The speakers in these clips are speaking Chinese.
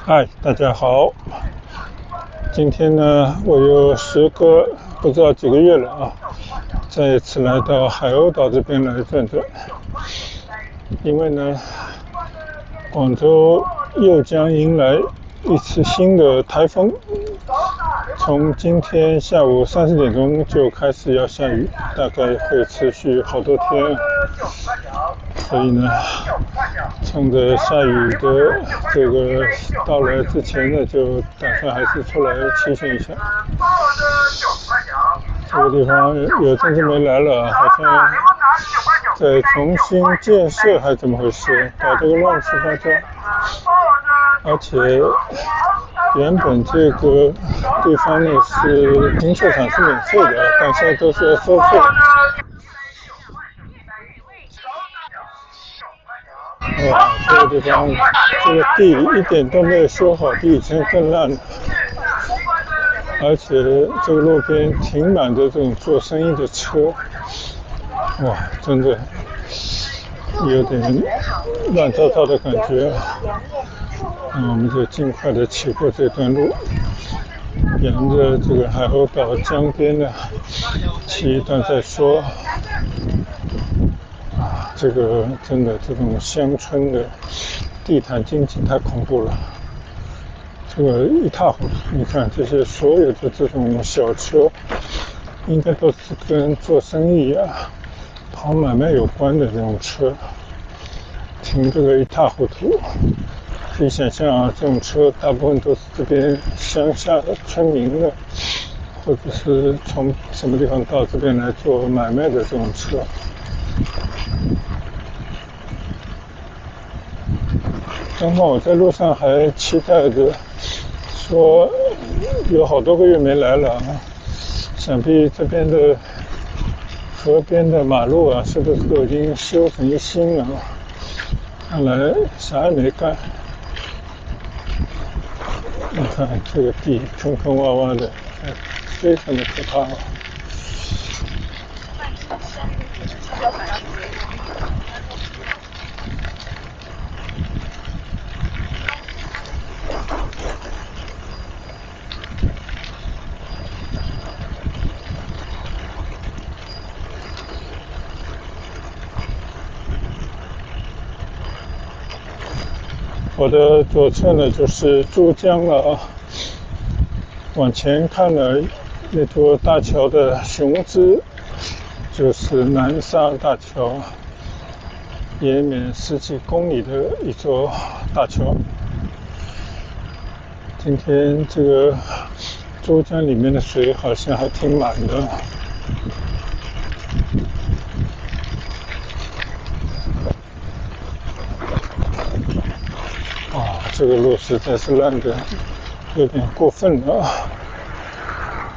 嗨，大家好。今天呢，我又时隔不知道几个月了啊，再一次来到海鸥岛这边来转转。因为呢，广州又将迎来一次新的台风，从今天下午3、4点钟就开始要下雨，大概会持续好多天。所以呢，趁着下雨的这个到来之前呢，就打算还是出来骑行一下。这个地方有阵子没来了，好像在重新建设还是怎么回事，搞这个乱七八糟。而且原本这个地方呢是停车场是免费的，但现在都是要收费。哇，这个地方这个地一点都没有修好，比以前更烂了。而且这个路边停满的这种做生意的车，哇，真的有点乱糟糟的感觉。那我们就尽快的骑过这段路，沿着这个海鸥岛江边呢骑一段再说。这个真的这种乡村的地毯经济太恐怖了，这个一塌糊涂。你看这些所有的这种小车，应该都是跟做生意跑买卖有关的这种车，停这个一塌糊涂。可以想象啊，这种车大部分都是这边乡下的村民的，或者是从什么地方到这边来做买卖的这种车。刚刚我在路上还期待着说有好多个月没来了啊，想必这边的河边的马路是不是都已经修成新了？看来啥也没干。你看这个地坑坑洼洼的，非常的可怕。我的左侧呢就是珠江了啊，往前看了那座大桥的雄姿，就是南沙大桥，延绵10几公里的一座大桥。今天这个珠江里面的水好像还挺满的。哇，这个路实在是烂的有点过分了。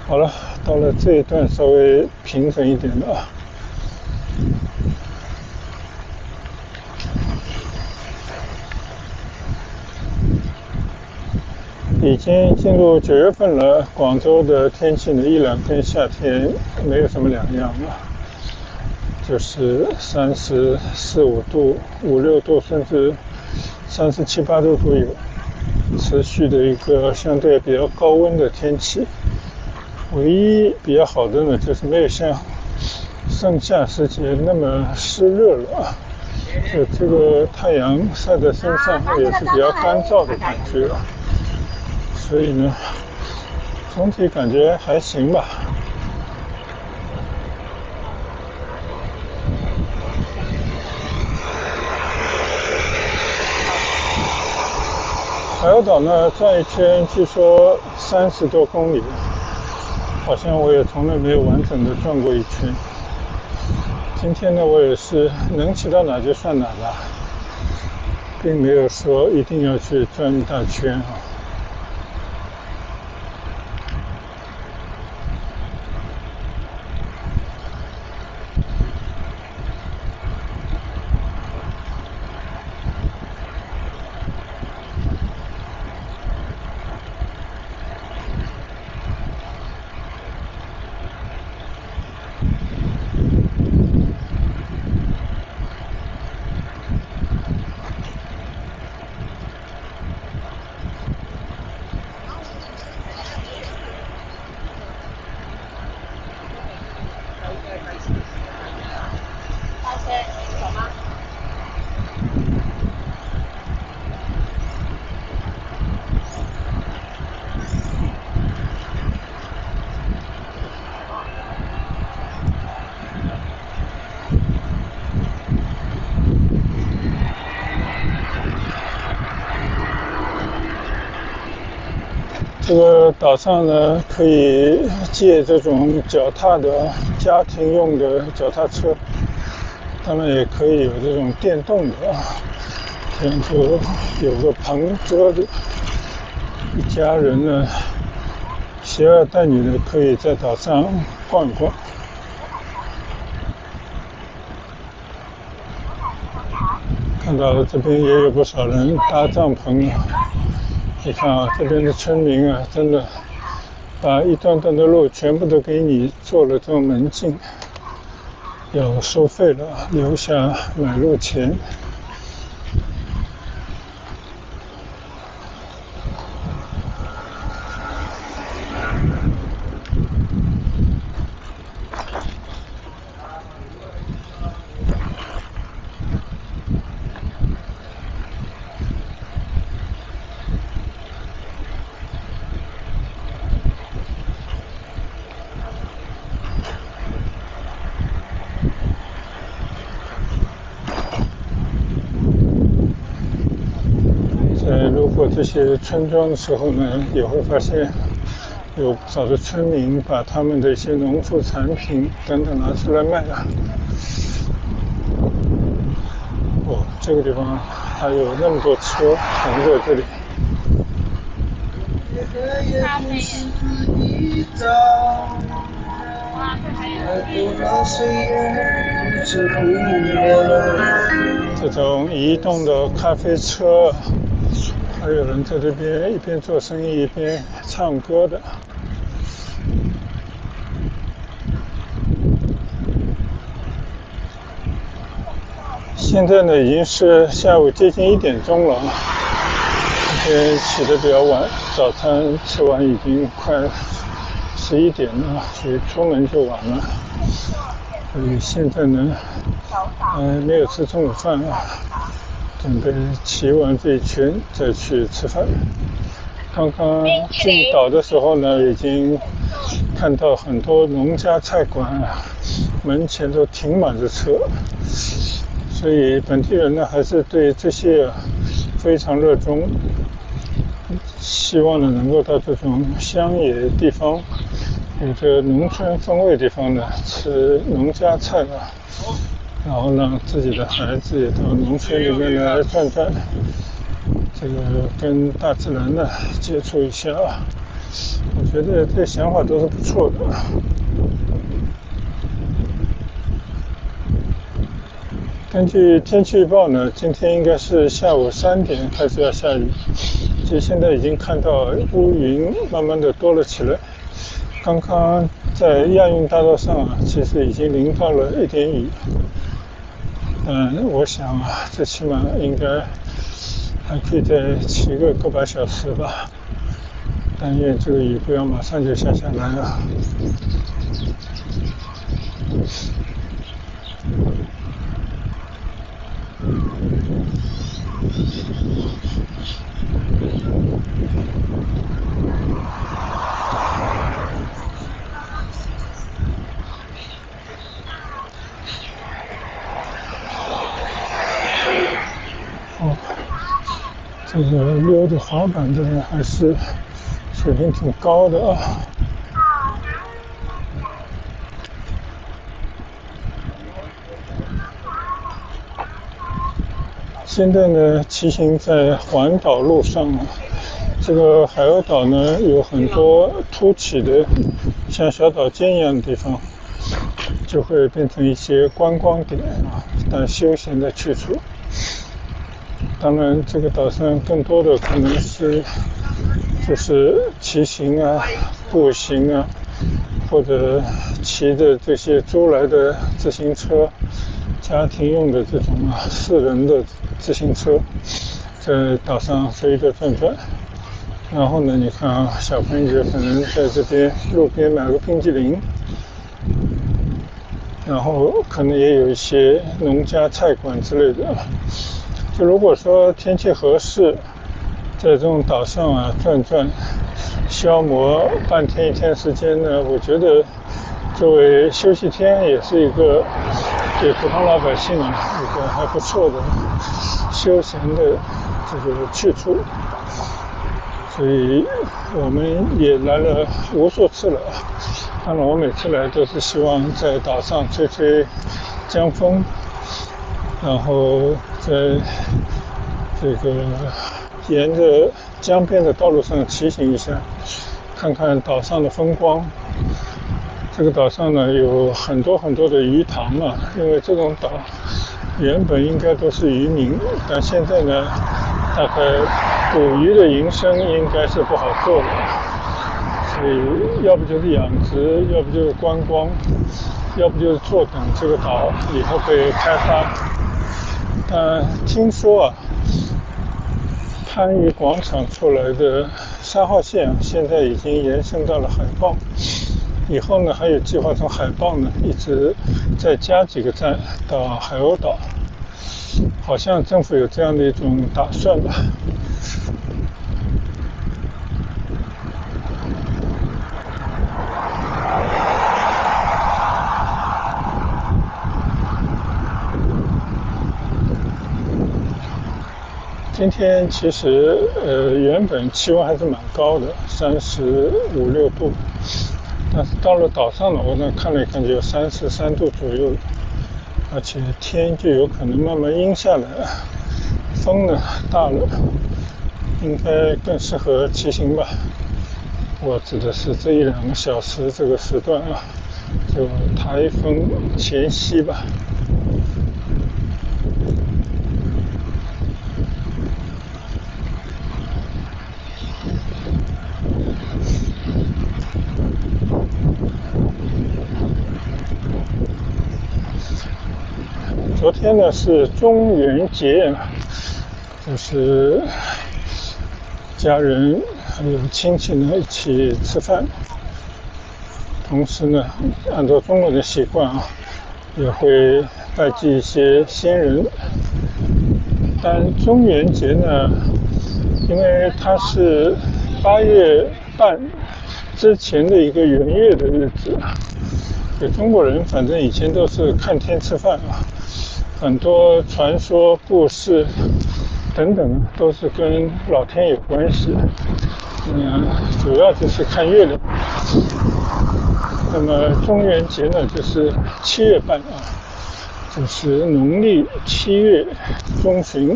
好了，到了这一段稍微平整一点了。已经进入9月份了，广州的天气呢1、2天夏天没有什么两样了，就是34、5度、5、6度，甚至37、8度都有，持续的一个相对比较高温的天气。唯一比较好的呢，就是没有像盛夏时节那么湿热了，就这个太阳晒在身上也是比较干燥的感觉。所以呢，总体感觉还行吧。海鸥岛呢，转一圈据说30多公里，好像我也从来没有完整的转过一圈。今天呢，我也是能骑到哪就算哪吧，并没有说一定要去转一大圈啊。这个岛上呢，可以借这种脚踏的家庭用的脚踏车，当然也可以有这种电动的，这样就有个棚桌子，一家人呢，携儿带女的可以在岛上逛一逛。看到这边也有不少人搭帐篷啊，你看啊，这边的村民啊，真的把一段段的路全部都给你做了这种门禁，要收费了，留下买路钱。在路过这些村庄的时候呢，也会发现有不少的村民把他们的一些农副产品等等拿出来卖了。哦，这个地方还有那么多车停在这里。这种移动的咖啡车，还有人在这边一边做生意一边唱歌的。现在呢已经是下午接近1点钟了，今天起得比较晚，早餐吃完已经快11点了，所以出门就晚了。所以现在呢，没有吃中午饭啊，准备骑完这一圈再去吃饭。刚刚进岛的时候呢，已经看到很多农家菜馆啊，门前都停满着车，所以本地人呢还是对这些非常热衷，希望呢能够到这种乡野地方，有着农村风味的地方呢吃农家菜啊，然后让自己的孩子也到农村里面来转转，这个跟大自然呢接触一下，我觉得这想法都是不错的。根据天气预报呢，今天应该是下午3点开始要下雨，其实现在已经看到乌云慢慢的多了起来。刚刚在亚运大道上啊，其实已经淋到了一点雨。我想啊，最起码应该还可以再骑个把小时吧。但愿这个雨不要马上就下来啊。这个溜着滑板的人还是水平挺高的啊。现在呢，骑行在环岛路上啊，这个海鸥岛呢有很多凸起的像小岛尖一样的地方，就会变成一些观光点啊，但休闲的去处。当然，这个岛上更多的可能是就是骑行啊、步行啊，或者骑着这些租来的自行车，家庭用的这种4人的自行车，在岛上飞着转转。然后呢，你看啊，小朋友可能在这边路边买个冰激凌，然后可能也有一些农家菜馆之类的。就如果说天气合适，在这种岛上啊转转，消磨半天1天时间呢，我觉得作为休息天也是一个对普通老百姓一个还不错的休闲的这个去处。所以我们也来了无数次了。当然我每次来都是希望在岛上吹吹江风，然后在这个沿着江边的道路上骑行一下，看看岛上的风光。这个岛上呢有很多很多的鱼塘嘛，因为这种岛原本应该都是渔民，但现在呢大概捕鱼的营生应该是不好做了，所以要不就是养殖，要不就是观光，要不就是坐等这个岛以后被开发。听说啊，番禺广场出来的3号线现在已经延伸到了海傍，以后呢还有计划从海傍呢一直再加几个站到海鸥岛，好像政府有这样的一种打算吧。今天其实原本气温还是蛮高的，35、6度，但是到了岛上呢，我看了一看就有33度左右，而且天就有可能慢慢阴下来，风呢大了，应该更适合骑行吧。我指的是这1-2个小时这个时段啊，就台风前夕吧。昨天呢是中元节，就是家人还有亲戚呢一起吃饭，同时呢按照中国的习惯啊，也会拜祭一些先人。但中元节呢，因为它是8月半之前的一个元月的日子，所以中国人反正以前都是看天吃饭啊，很多传说故事等等都是跟老天有关系，主要就是看月亮。那么中元节呢就是7月半啊，就是农历7月中旬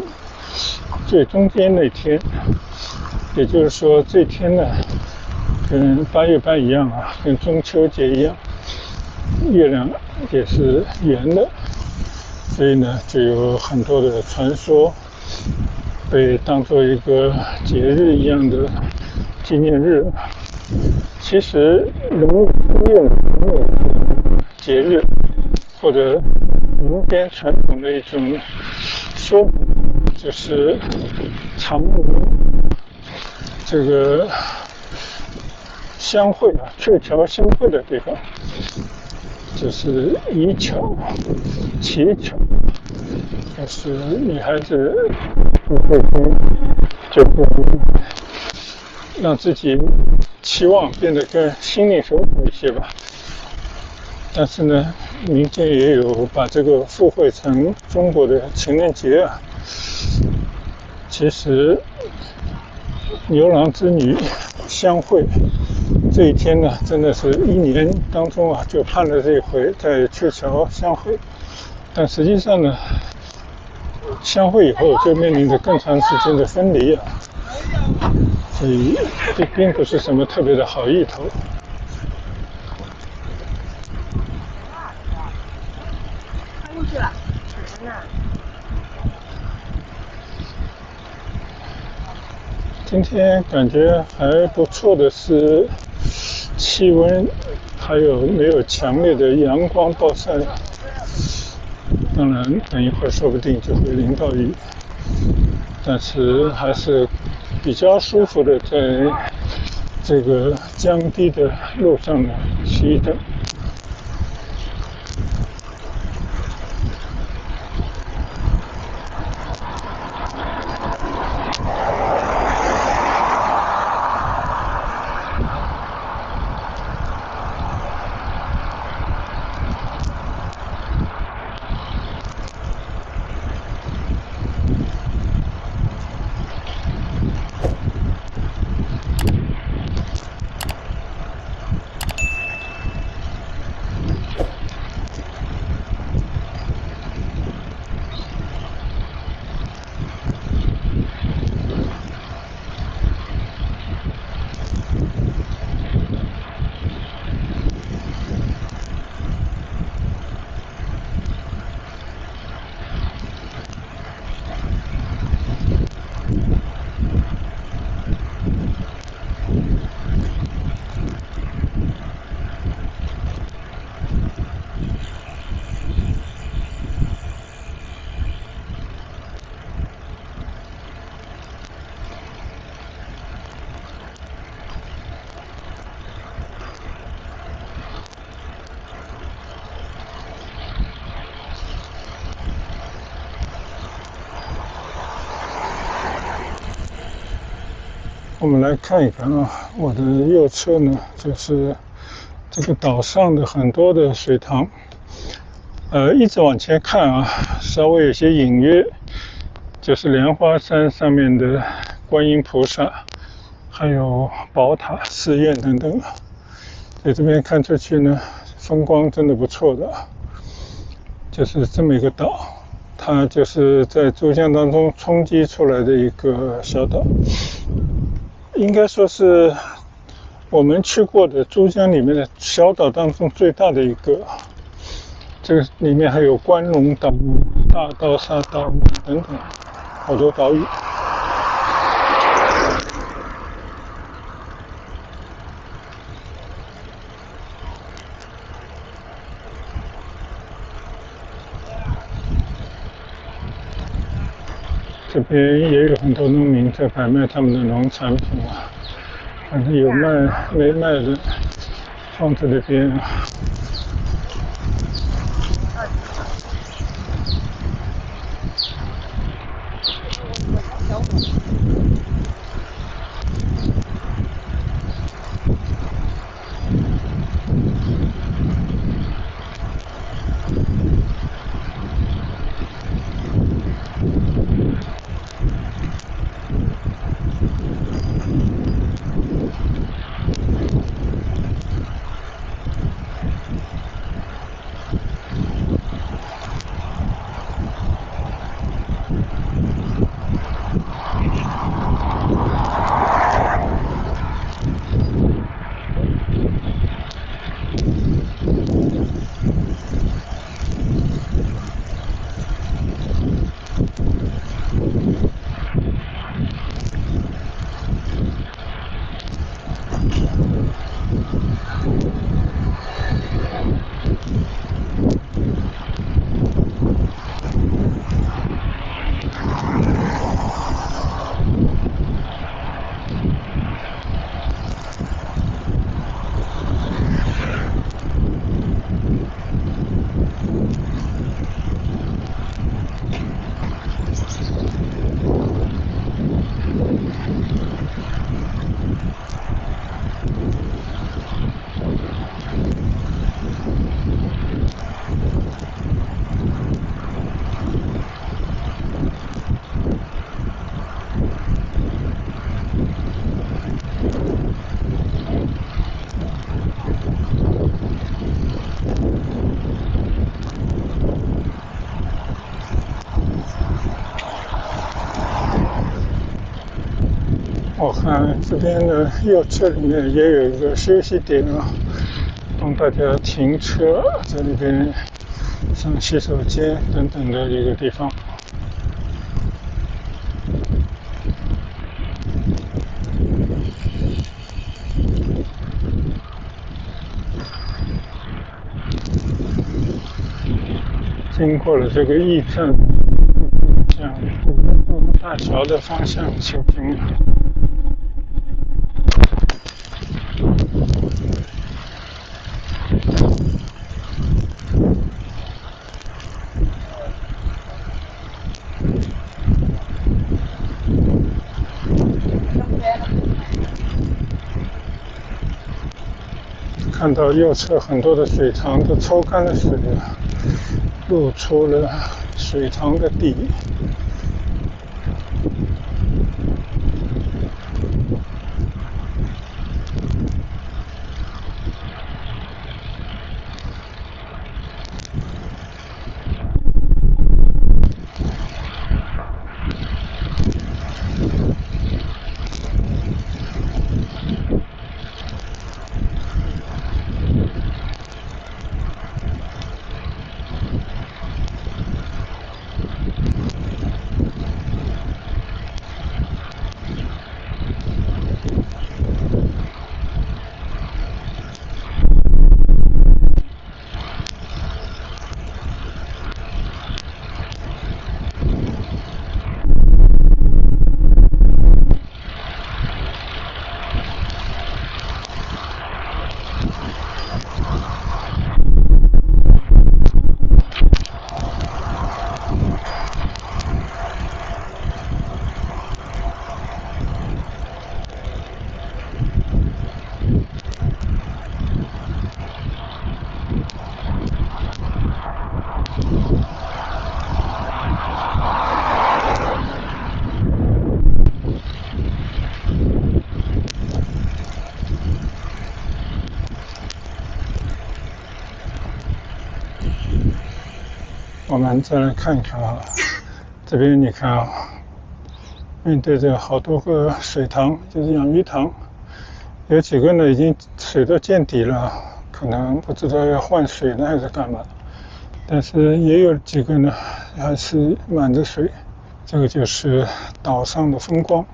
最中间那天，也就是说这天呢跟8月半一样啊，跟中秋节一样，月亮也是圆的，所以呢就有很多的传说被当作一个节日一样的纪念日。其实农历节日或者民间传统的一种说法，就是常这个相会啊，鹊桥相会的地方，就是移桥、乞巧，就是女孩子就会让自己期望变得更心灵手巧一些吧。但是呢，民间也有把这个附会成中国的情人节啊。其实牛郎织女相会这一天呢，真的是1年当中啊就盼了这一回，在鹊桥相会。但实际上呢，相会以后就面临着更长时间的分离啊，所以这并不是什么特别的好意头。今天感觉还不错的是气温，还有没有强烈的阳光暴晒。当然等一会儿说不定就会淋到雨，但是还是比较舒服的在这个江堤的路上呢骑的。我们来看一看啊，我的右侧呢，就是这个岛上的很多的水塘。一直往前看啊，稍微有些隐约，就是莲花山上面的观音菩萨，还有宝塔、寺院等等。在这边看出去呢，风光真的不错的，就是这么一个岛。它就是在珠江当中冲击出来的一个小岛，应该说是我们去过的珠江里面的小岛当中最大的一个。这个里面还有关龙岛、大刀沙岛等等好多岛屿。这边也有很多农民在摆卖他们的农产品啊，反正有卖没卖的放在这边啊。我看这边的右侧里面也有一个休息点啊，供大家停车，在那边上洗手间等等的一个地方。经过了这个驿站，向大桥的方向前进。看到右侧很多的水塘都抽干了水了，露出了水塘的底。我们再来看看啊，这边你看啊，面对着好多个水塘，就是养鱼塘，有几个呢已经水都见底了，可能不知道要换水呢还是干嘛，但是也有几个呢还是满着水。这个就是岛上的风光。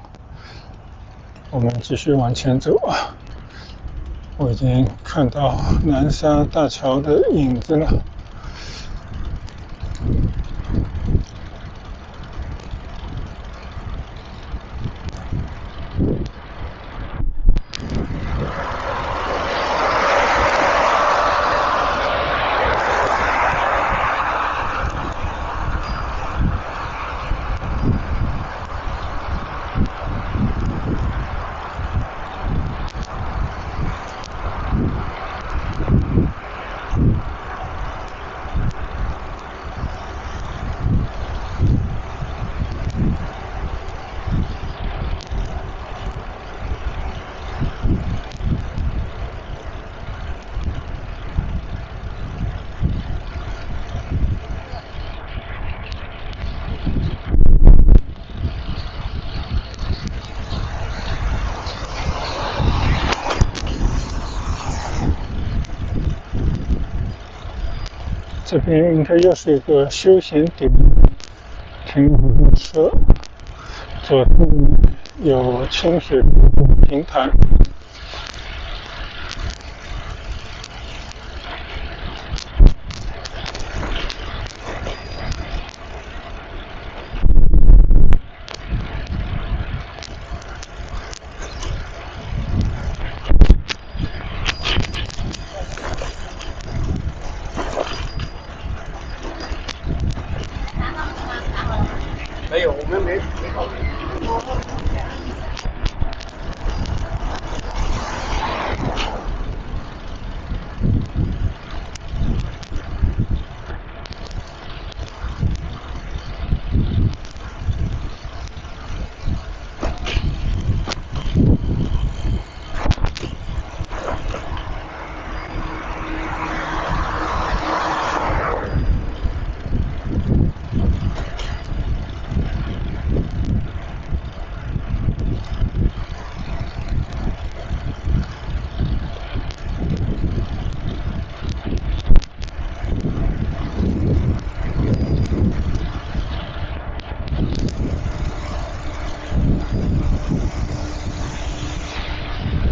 我们继续往前走啊，我已经看到南沙大桥的影子了。这边应该又是一个休闲点，停了很多车，左侧有清水平台。没有，我们没考虑。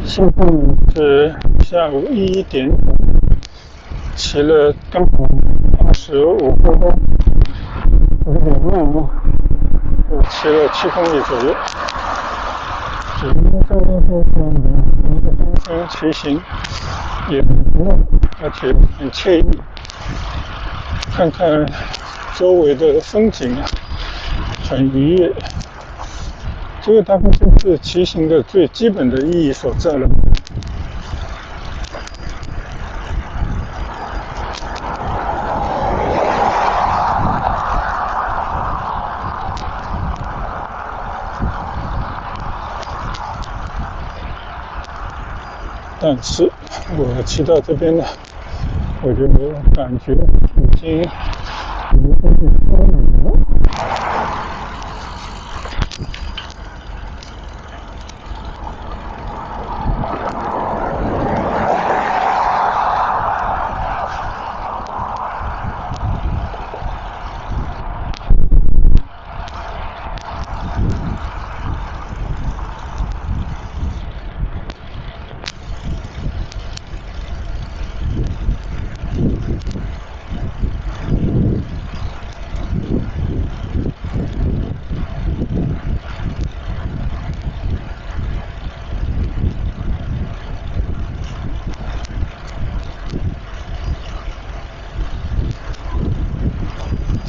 现在是下午1点，骑了刚好25分钟，有点慢啊，骑了7公里左右。整个交通路上的一个风声骑行也很不错，而且很惬意。看看周围的风景啊，很愉悦。这个大概就是骑行的最基本的意义所在了。但是我骑到这边呢，我就感觉已经有一点点酸了。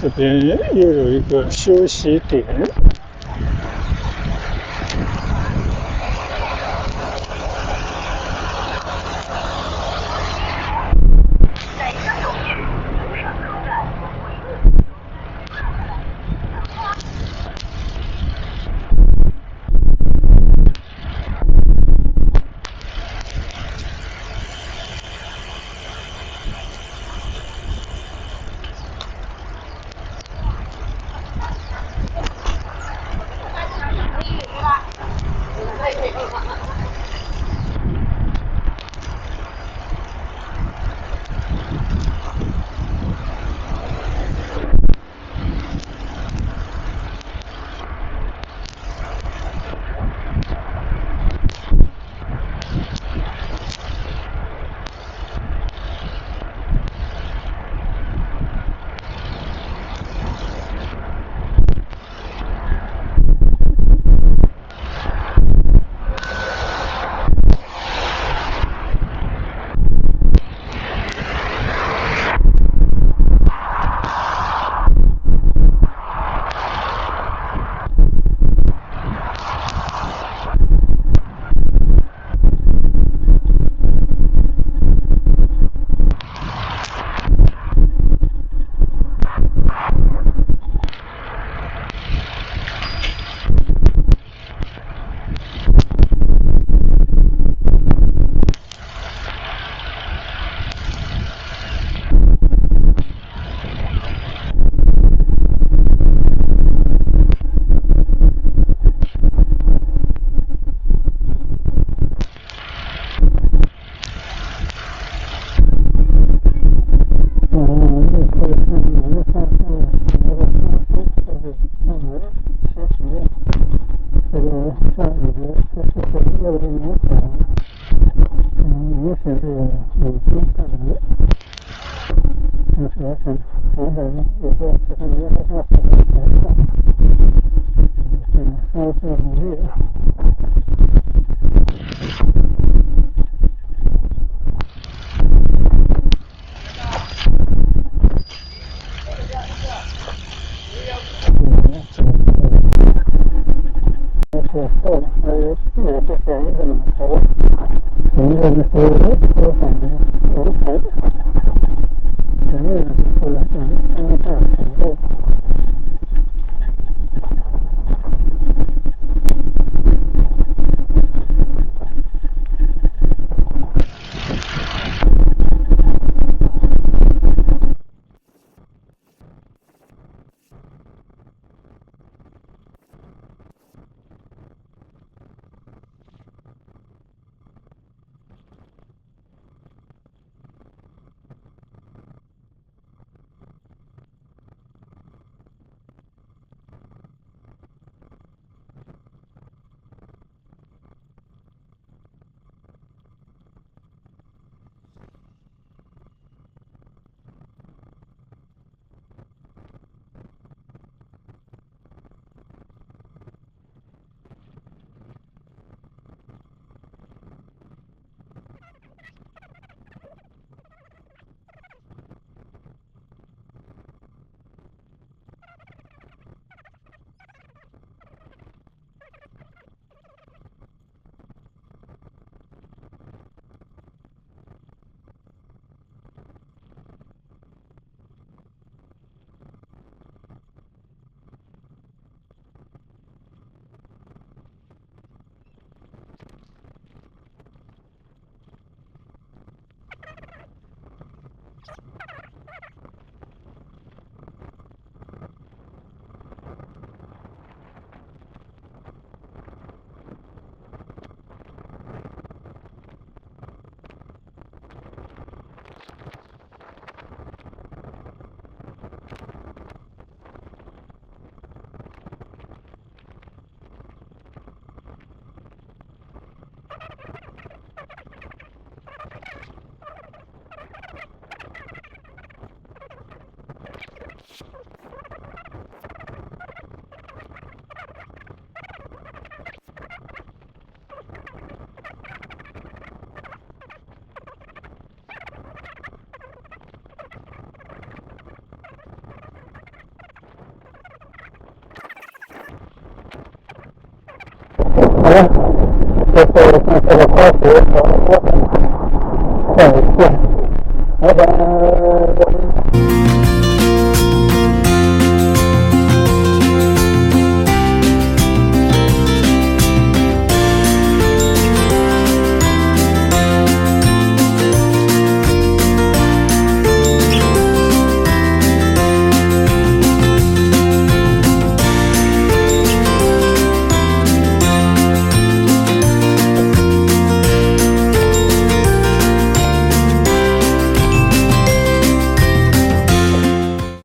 这边又有一个休息点。好了，这是正式的开始和下一次，我想